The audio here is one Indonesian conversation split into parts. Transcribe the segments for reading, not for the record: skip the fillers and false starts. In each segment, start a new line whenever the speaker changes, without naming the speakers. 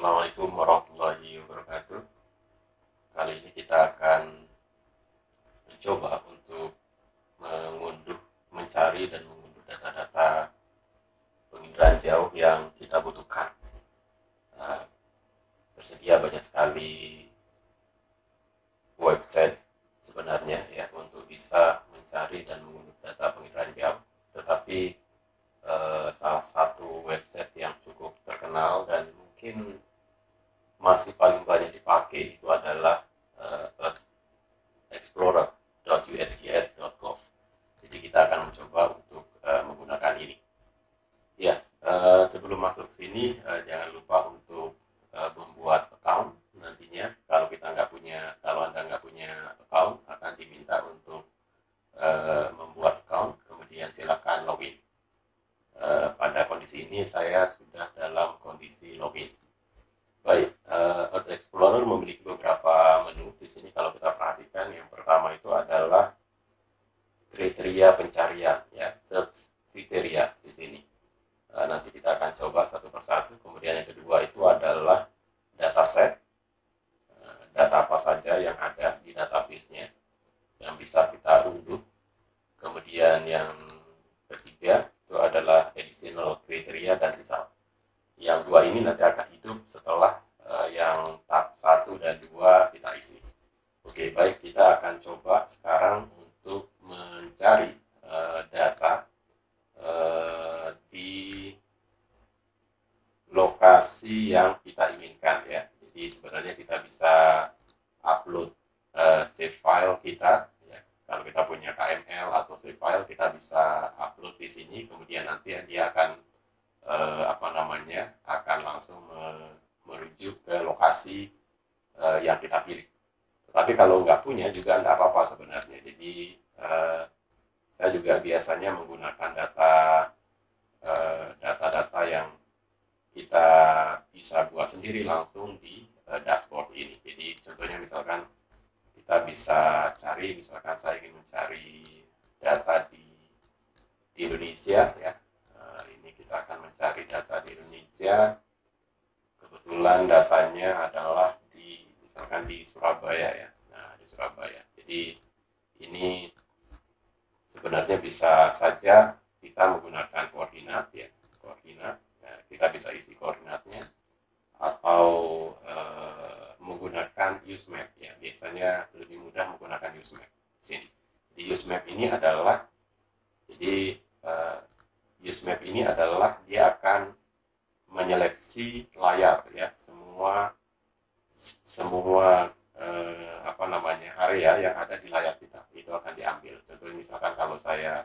Assalamualaikum warahmatullahi wabarakatuh. Kali ini kita akan mencoba untuk mencari dan mengunduh data-data penginderaan jauh yang kita butuhkan. Nah, tersedia banyak sekali website sebenarnya ya untuk bisa mencari dan mengunduh data penginderaan jauh. Tetapi salah satu website yang cukup terkenal dan mungkin masih paling banyak dipakai itu adalah explorer.usgs.gov. Jadi kita akan mencoba untuk menggunakan ini. Ya, sebelum masuk ke sini jangan lupa untuk membuat account nantinya. Kalau Anda nggak punya account, akan diminta untuk membuat account, kemudian silakan login. Pada kondisi ini saya sudah dalam kondisi login. Baik, Earth Explorer memiliki beberapa menu. Di sini kalau kita perhatikan, yang pertama itu adalah kriteria pencarian, ya, search kriteria di sini. Nanti kita akan coba satu persatu. Kemudian yang kedua itu adalah dataset, data apa saja yang ada di database-nya yang bisa kita unduh. Kemudian yang ketiga itu adalah additional kriteria dan result. Yang dua ini nanti akan hidup setelah yang tab 1 dan 2 kita isi. Oke, baik, kita akan coba sekarang untuk mencari data di lokasi yang kita inginkan ya. Jadi sebenarnya kita bisa upload save file kita ya. Kalau kita punya KML atau save file, kita bisa upload di sini, kemudian nanti dia akan akan langsung merujuk ke lokasi yang kita pilih. Tapi kalau nggak punya juga nggak apa-apa sebenarnya. Jadi saya juga biasanya menggunakan data-data yang kita bisa buat sendiri langsung di dashboard ini. Jadi contohnya misalkan kita bisa cari, misalkan saya ingin mencari data di Indonesia ya. Ini kita akan mencari data di Indonesia. Kebetulan datanya adalah misalkan di Surabaya ya. Nah, di Surabaya. Jadi ini sebenarnya bisa saja kita menggunakan koordinat ya, koordinat. Nah, kita bisa isi koordinatnya atau menggunakan usemap ya. Biasanya lebih mudah menggunakan usemap di sini. Di usemap ini adalah usemap ini adalah dia akan menyeleksi layar ya, semua area yang ada di layar kita itu akan diambil. Contohnya misalkan kalau saya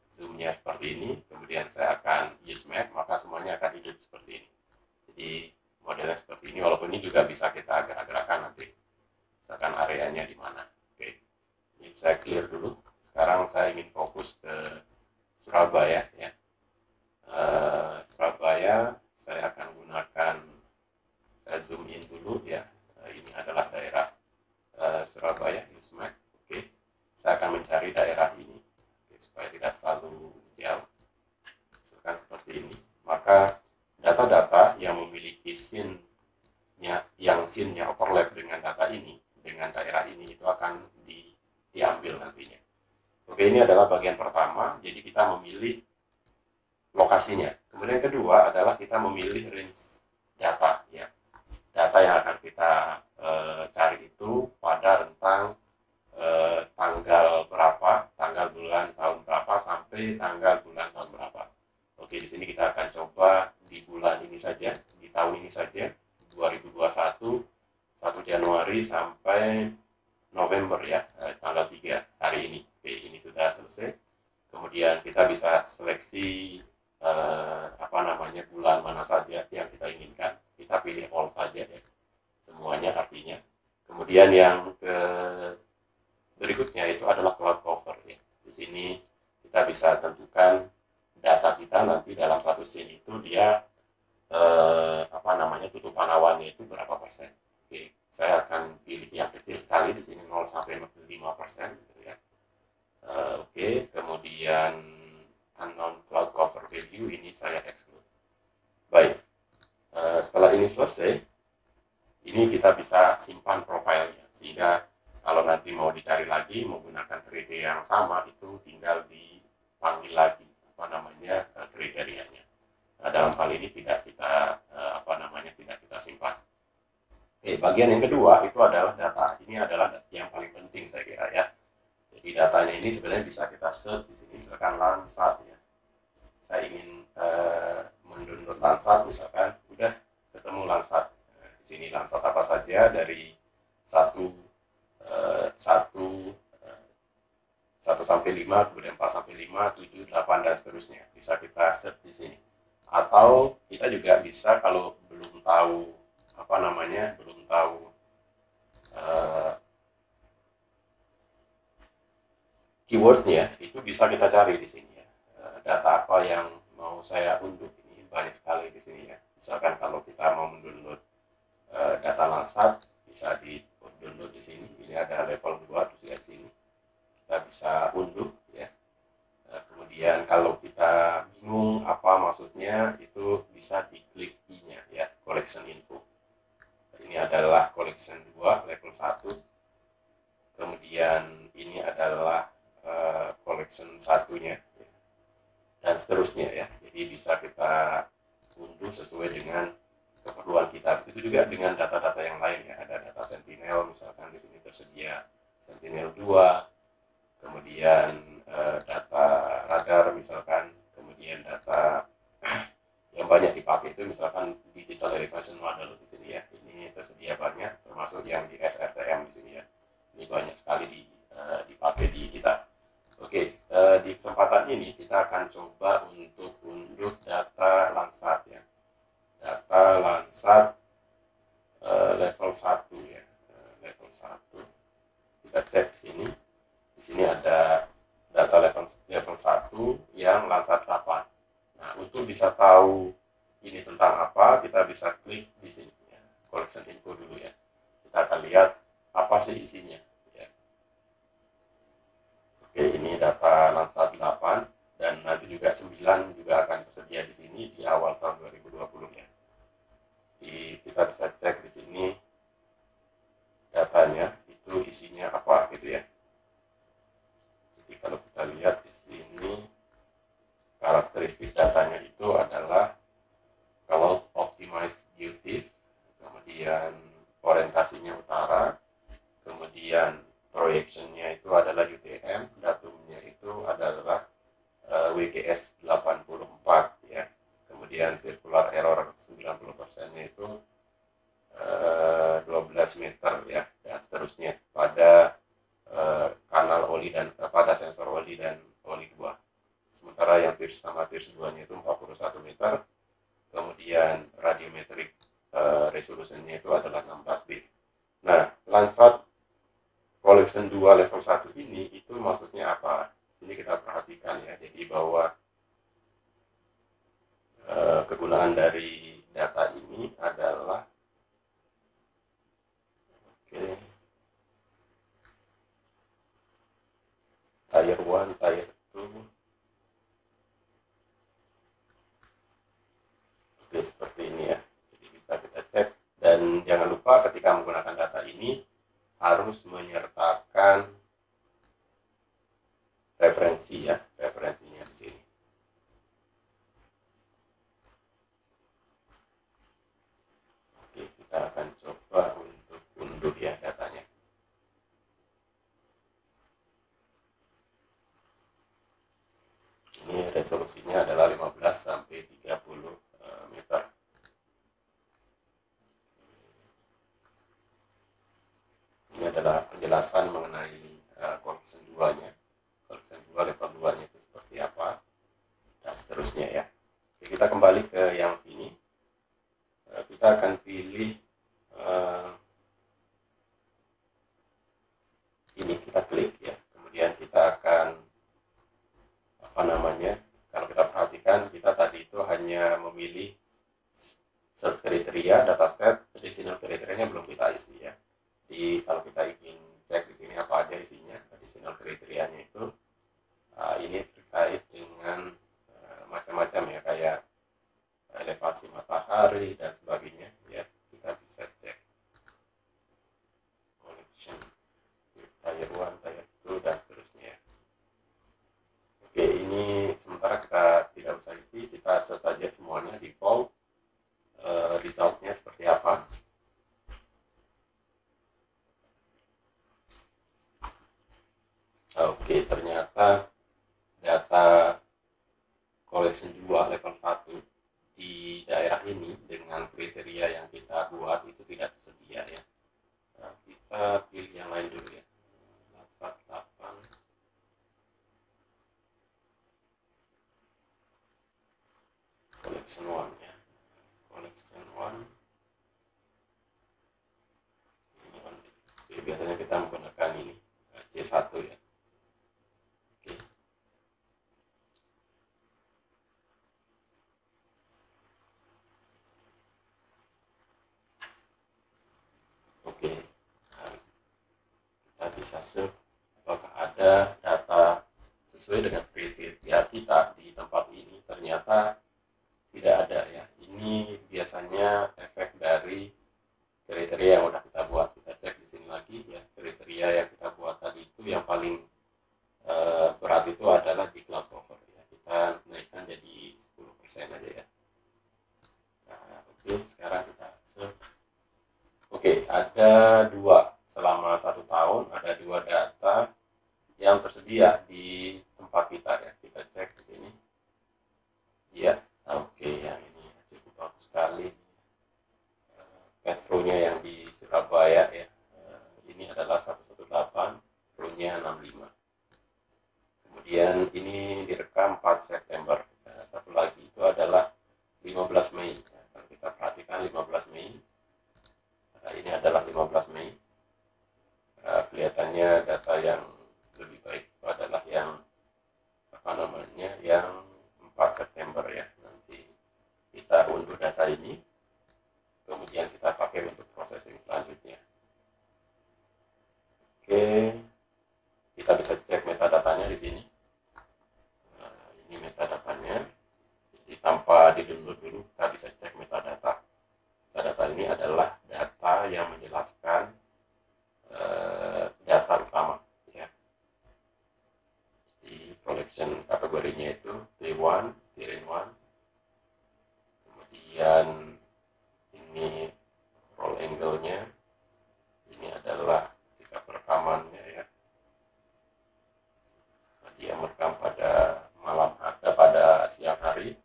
zoomnya seperti ini, kemudian saya akan use map, maka semuanya akan hidup seperti ini. Jadi modelnya seperti ini, walaupun ini juga bisa kita gerak-gerakan nanti, misalkan areanya di mana. Oke, ini saya clear dulu. Sekarang saya ingin fokus ke Surabaya ya. Surabaya saya akan gunakan, saya zoom in dulu ya. Ini adalah daerah Surabaya, usemap. Oke, saya akan mencari daerah ini. Oke, supaya tidak terlalu jauh, misalkan seperti ini. Maka data-data yang memiliki scene-nya overlap dengan data ini, dengan daerah ini, itu akan diambil nantinya. Oke, ini adalah bagian pertama. Jadi kita memilih lokasinya. Kemudian kedua adalah kita memilih range data ya. Data yang akan kita cari itu pada rentang tanggal berapa, tanggal bulan tahun berapa sampai tanggal bulan tahun berapa. Oke, di sini kita akan coba di bulan ini saja, di tahun ini saja, 2021, 1 Januari sampai November ya, tanggal 3 hari ini. Oke, ini sudah selesai. Kemudian kita bisa seleksi bulan mana saja yang kita inginkan. Kita pilih all saja ya, semuanya artinya. Kemudian yang berikutnya itu adalah cloud cover ya. Di sini kita bisa tentukan data kita nanti dalam satu scene itu dia tutupan awannya itu berapa persen. Oke, saya akan pilih yang kecil sekali di sini 0 sampai 5% gitu ya. Oke, kemudian unknown cloud cover value ini saya exclude. Baik, setelah ini selesai, ini kita bisa simpan profilnya, sehingga kalau nanti mau dicari lagi menggunakan kriteria yang sama, itu tinggal dipanggil lagi kriterianya. Nah, dalam hal ini tidak kita tidak kita simpan. Oke, bagian yang kedua itu adalah data. Ini adalah yang paling penting saya kira ya. Jadi datanya ini sebenarnya bisa kita search di sini, misalkan Landsat ya. Saya ingin mendownload Landsat, misalkan udah ketemu Landsat. Di sini Landsat apa saja dari satu sampai 5, kemudian 4 sampai 5, 7, 8 dan seterusnya. Bisa kita search di sini. Atau kita juga bisa kalau belum tahu keywordnya, itu bisa kita cari di sini ya. Data apa yang mau saya unduh, ini banyak sekali di sini ya. Misalkan kalau kita mau mendownload data Landsat, bisa di download di sini. Ini ada level 2, terus lihat sini. Kita bisa unduh ya. Kemudian kalau kita bingung apa maksudnya, itu bisa diklik I-nya ya, collection info. Ini adalah collection 2 level 1. Kemudian ini adalah collection satunya ya, dan seterusnya ya. Jadi bisa kita unduh sesuai dengan keperluan kita. Itu juga dengan data-data yang lain ya. Ada data Sentinel, misalkan di sini tersedia Sentinel 2, kemudian data radar misalkan, kemudian data yang banyak dipakai itu misalkan digital elevation model di sini ya. Ini tersedia banyak, termasuk yang di SRTM di sini ya. Ini banyak sekali dipakai di kita. Oke, di kesempatan ini kita akan coba untuk unduh data Landsat ya. Data Landsat level 1 ya. Level 1. Kita cek di sini. Di sini ada data level 1 yang Landsat 8. Nah, untuk bisa tahu ini tentang apa, kita bisa klik di sini ya. Collection info dulu ya. Kita akan lihat apa sih isinya. Oke, ini data Landsat 8 dan nanti juga 9 juga akan tersedia di sini di awal tahun 2020 ya. Jadi kita bisa cek di sini datanya itu isinya apa gitu ya. Jadi kalau kita lihat di sini karakteristik datanya itu adalah kalau optimize beauty, kemudian orientasinya utara, kemudian proyectionnya itu adalah UTM, datumnya itu adalah WGS 84 ya. Kemudian circular error 90%-nya itu 12 meter ya, dan seterusnya pada kanal oli dan pada sensor oli dan oli 2. Sementara yang tiers sama tiers 2-nya itu 41 meter. Kemudian radiometric resolutionnya itu adalah 16 bit. Nah, Landsat collection 2 level 1 ini itu maksudnya apa? Sini kita perhatikan ya. Jadi bahwa kegunaan dari data ini adalah tier 1, tier 2. Oke, seperti ini ya. Jadi bisa kita cek, dan jangan lupa ketika menggunakan data ini harus menyertakan referensi ya, referensinya di sini. Oke, kita akan coba untuk unduh ya datanya. Ini resolusinya adalah 15 sampai 30 meter. Ini adalah penjelasan mengenai collection 2-nya. Collection 2 level 2-nya itu seperti apa dan seterusnya ya. Oke, kita kembali ke yang sini. Kita akan pilih ini, kita klik ya. Kemudian kita akan kalau kita perhatikan, kita tadi itu hanya memilih search kriteria, dataset, additional kriterianya belum kita isi ya. Jadi kalau kita ingin cek di sini apa aja isinya, additional kriterianya itu ini terkait dengan macam-macam ya, kayak elevasi matahari dan sebagainya ya, kita bisa cek. bisa isi, kita set saja semuanya default. Resultnya seperti apa. Oke, ternyata data collection 2 level 1 di daerah ini dengan kriteria yang kita buat itu tidak tersedia ya. Nah, kita pilih yang lain dulu ya. Lasat 8. Collection 1 ya. Collection 1. Ini biasanya kita menggunakan ini C1 ya. Oke. Oke. Nah, kita bisa search apakah ada data sesuai dengan kriteria kita di tempat ini. Ternyata tidak ada ya. Ini biasanya efek dari kriteria yang udah kita buat. Kita cek di sini lagi ya, kriteria yang kita buat tadi itu yang paling berat itu adalah di cloud cover ya. Kita naikkan jadi 10% aja ya. Nah, oke, sekarang kita search. Oke, ada dua selama 1 tahun, ada 2 data yang tersedia di tempat kita ya. Kita cek di sini. Ya, oke, yang ini cukup bagus sekali. Metronya yang di Surabaya ya, ini adalah 118, row-nya 65. Kemudian ini direkam 4 September. Nah, satu lagi itu adalah 15 Mei. Nah, kalau kita perhatikan 15 Mei, ini adalah 15 Mei. Kelihatannya data yang lebih baik itu adalah yang yang 4 September ya. Nanti kita unduh data ini, kemudian kita pakai untuk processing selanjutnya. Oke, kita bisa cek metadatanya di sini. Ini metadatanya. Jadi tanpa di-download dulu, kita bisa cek metadata. Metadata ini adalah data yang menjelaskan data utama ya. Di collection kategorinya itu T1, Tier 1. Kemudian ini roll angle-nya, ini adalah ketika perekamannya ya. Dia merekam pada malam hari, pada siang hari.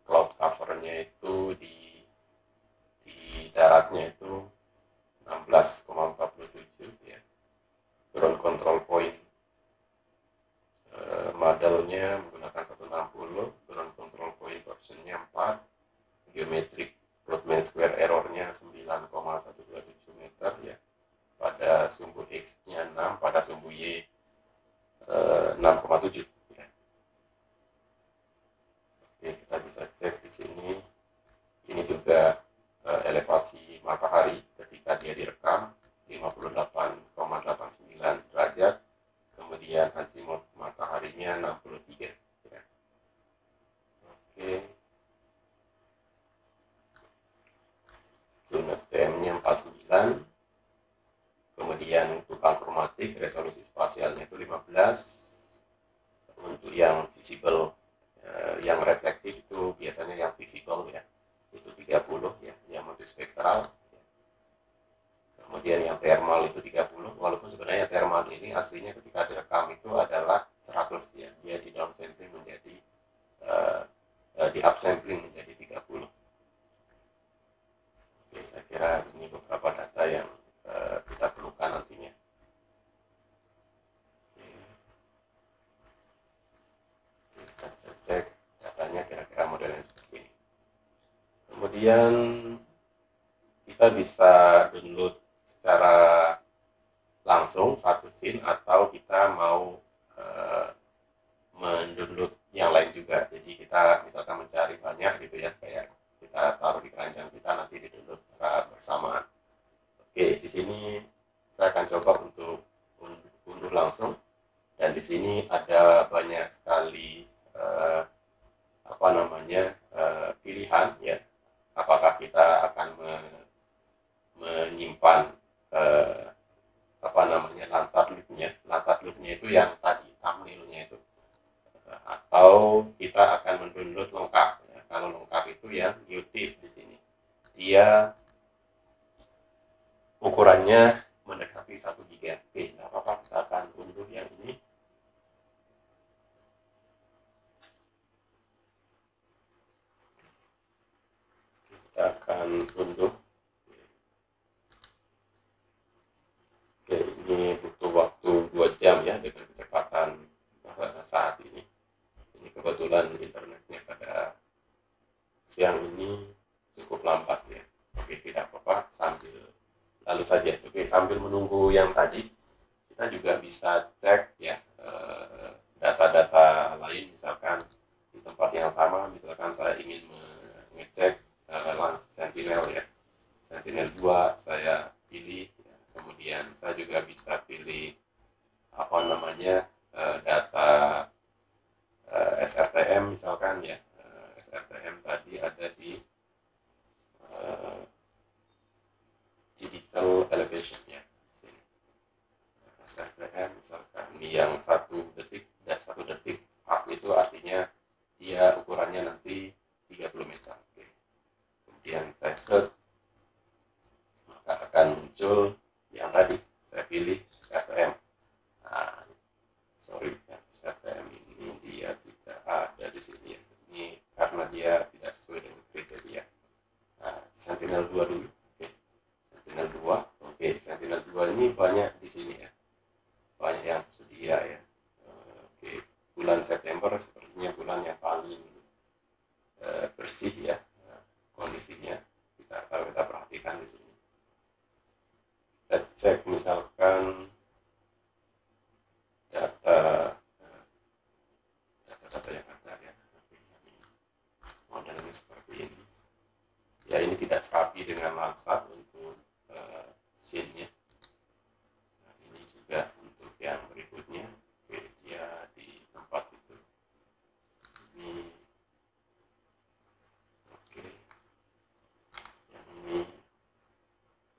Cloud covernya itu di daratnya itu 16,47 ya. Ground control point modelnya menggunakan 160, ground control point versionnya 4, geometric root mean square errornya 9,127 meter ya. Pada sumbu X-nya 6, pada sumbu Y 6,7 ya. Oke, kita bisa cek di sini. Ini juga elevasi matahari ketika dia direkam 58,89 derajat. Kemudian azimut mataharinya 63 ya. Oke. Zoom TM-nya 49. Kemudian untuk kromatik resolusi spasialnya itu 15. Untuk yang visible, yang reflektif itu biasanya yang visible ya, itu 30 ya, yang multispektral ya. Kemudian yang thermal itu 30, walaupun sebenarnya thermal ini aslinya ketika direkam itu adalah 100 ya, dia di downsampling menjadi di upsampling menjadi 30. Oke, saya kira ini beberapa data yang kita perlukan nantinya. Oke, kita bisa cek datanya kira-kira modelnya seperti ini. Kemudian kita bisa download secara langsung satu scene atau kita mau mendownload yang lain juga. Jadi kita misalkan mencari banyak gitu ya, kayak kita taruh di keranjang kita, nanti di download secara bersamaan. Oke, di sini saya akan coba untuk unduh langsung, dan di sini ada banyak sekali pilihan ya. Apakah kita akan menyimpan Landsat loop-nya. Landsat loop-nya itu yang tadi thumbnail-nya itu. atau kita akan mendownload lengkap ya. Kalau lengkap itu yang YouTube di sini dia ukurannya mendekati 1 GB. Oke, nggak apa-apa, kita akan unduh yang ini. Kita akan unduh. Oke, ini butuh waktu 2 jam ya dengan kecepatan saat ini. Ini kebetulan internetnya pada siang ini cukup lambat ya. Oke, tidak apa-apa, lalu saja. Oke, sambil menunggu yang tadi, kita juga bisa cek ya data-data lain, misalkan di tempat yang sama. Misalkan saya ingin mengecek Lance Sentinel ya, Sentinel 2 saya pilih ya. Kemudian saya juga bisa pilih apa namanya data SRTM misalkan ya. SRTM tadi ada di digital elevation ya sini. SRTM misalkan ini yang 1 detik dan 1 detik up itu artinya dia ukurannya nanti 30 meter. Oke. Kemudian saya search, maka akan muncul yang tadi saya pilih SRTM. Nah, sorry ya, SRTM ini dia tidak ada di sini ya. Ini karena dia tidak sesuai dengan kriteria. Nah, Sentinel 2 dulu. Oke. Sentinel 2. Oke, Sentinel 2 ini banyak di sini ya. Banyak yang tersedia ya. Oke, bulan September sepertinya bulan yang paling bersih ya kondisinya. Kalau kita perhatikan di sini. Kita cek misalkan data yang ada ya. Modelnya seperti ini. Ya, ini tidak serapi dengan Landsat untuk scene-nya. Nah, ini juga untuk yang berikutnya. Oke, dia di tempat itu. Ini, oke, yang ini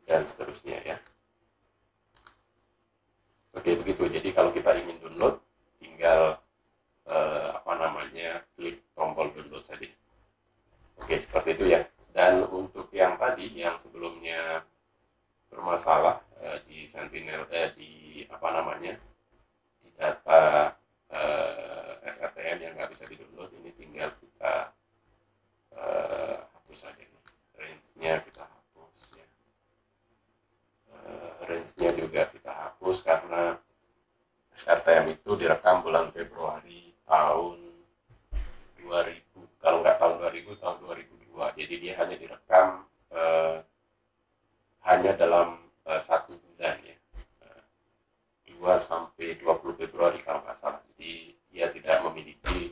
dan seterusnya ya. Oke, begitu. Jadi kalau kita ingin download, tinggal klik tombol download saja. Oke, seperti itu ya. Dan untuk yang tadi, yang sebelumnya bermasalah di Sentinel, di data SRTM yang nggak bisa di-download, ini tinggal kita hapus saja nih. Range-nya kita hapus ya. Range-nya juga kita hapus karena SRTM itu direkam bulan Februari tahun 2000, kalau nggak tahun 2000, tahun 2002. Jadi dia hanya direkam hanya dalam 1 bulan ya, 2 sampai 20 Februari kalau nggak salah. Jadi dia tidak memiliki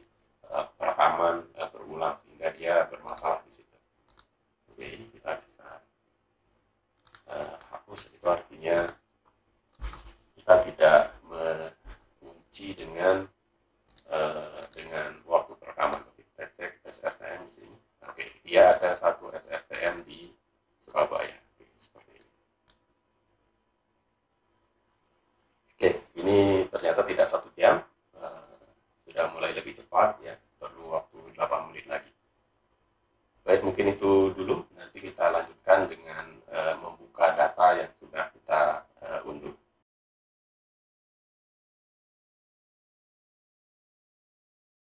perekaman berulang sehingga dia bermasalah di situ. Oke, ini kita bisa hapus. Itu artinya kita tidak mengunci dengan waktu perekaman. Kita cek SRTM di sini. Oke, dia ada 1 SRTM di Surabaya. Oke, seperti ini. Oke, ini ternyata tidak 1 jam. Sudah mulai lebih cepat ya. Perlu waktu 8 menit lagi. Baik, mungkin itu dulu. Nanti kita lanjutkan dengan membuka data yang sudah